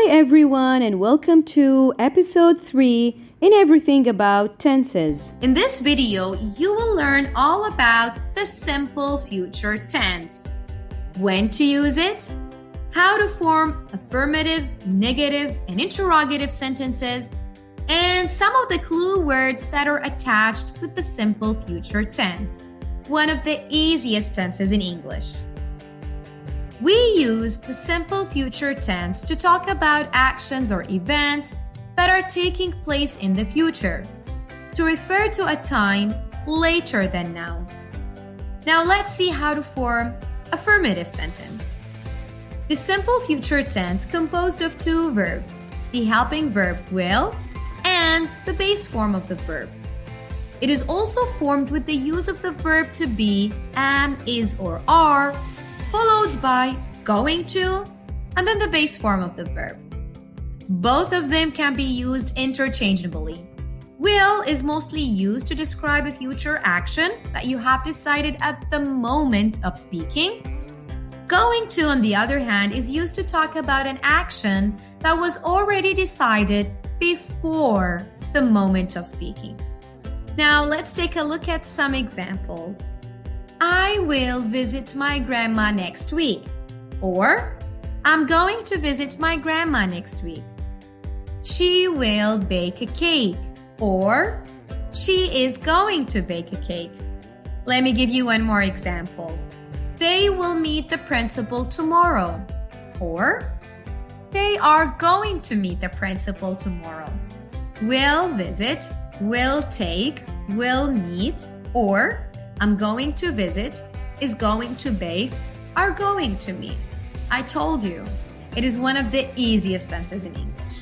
everyone, and welcome to episode 3 in everything about tenses. In this video, you will learn all about the simple future tense, when to use it, how to form affirmative, negative, and interrogative sentences, and some of the clue words that are attached with the simple future tense, one of the easiest tenses in English. We use the simple future tense to talk about actions or events that are taking place in the future, to refer to a time later than now. Now let's see how to form affirmative sentence. The simple future tense composed of two verbs, the helping verb will and the base form of the verb. It is also formed with the use of the verb to be, am, is, or are, followed by going to, and then the base form of the verb. Both of them can be used interchangeably. Will is mostly used to describe a future action that you have decided at the moment of speaking. Going to, on the other hand, is used to talk about an action that was already decided before the moment of speaking. Now let's take a look at some examples. I will visit my grandma next week. Or, I'm going to visit my grandma next week. She will bake a cake. Or, she is going to bake a cake. Let me give you one more example. They will meet the principal tomorrow. Or, they are going to meet the principal tomorrow. Will visit, will take, will meet, or I'm going to visit, is going to bake, are going to meet. I told you, it is one of the easiest tenses in English.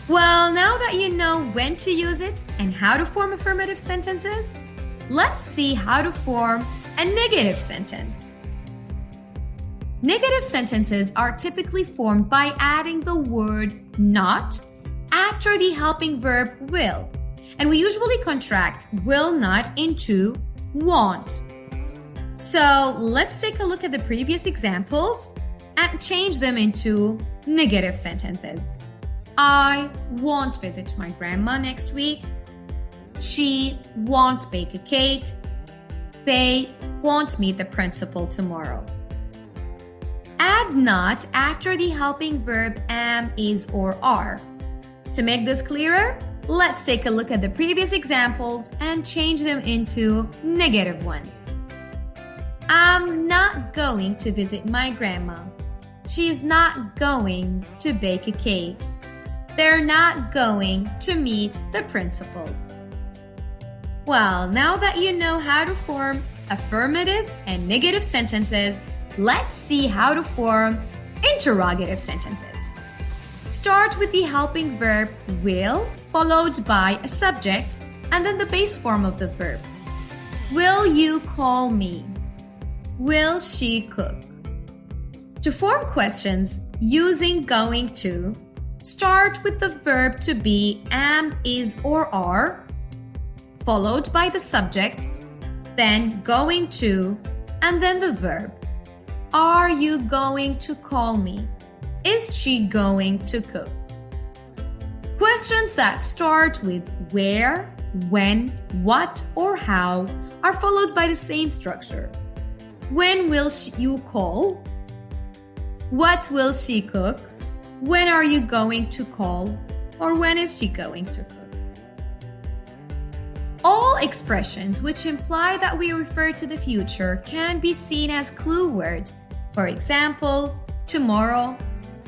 Well, now that you know when to use it and how to form affirmative sentences, let's see how to form a negative sentence. Negative sentences are typically formed by adding the word not after the helping verb will, and we usually contract will not into want. So let's take a look at the previous examples and change them into negative sentences. I won't visit my grandma next week. She won't bake a cake. They won't meet the principal tomorrow. Add not after the helping verb am, is, or are. To make this clearer, let's take a look at the previous examples and change them into negative ones. I'm not going to visit my grandma. She's not going to bake a cake. They're not going to meet the principal. Well, now that you know how to form affirmative and negative sentences, let's see how to form interrogative sentences. Start with the helping verb will, followed by a subject, and then the base form of the verb. Will you call me? Will she cook? To form questions using going to, start with the verb to be, am, is, or are, followed by the subject, then going to, and then the verb. Are you going to call me? Is she going to cook? Questions that start with where, when, what, or how are followed by the same structure. When will you call? What will she cook? When are you going to call? Or when is she going to cook? All expressions which imply that we refer to the future can be seen as clue words. For example, tomorrow,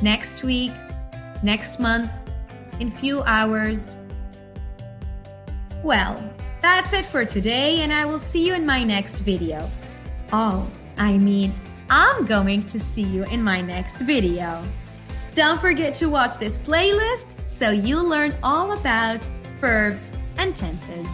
next week, next month, in few hours. Well, that's it for today, and I will see you in my next video. I'm going to see you in my next video. Don't forget to watch this playlist so you'll learn all about verbs and tenses.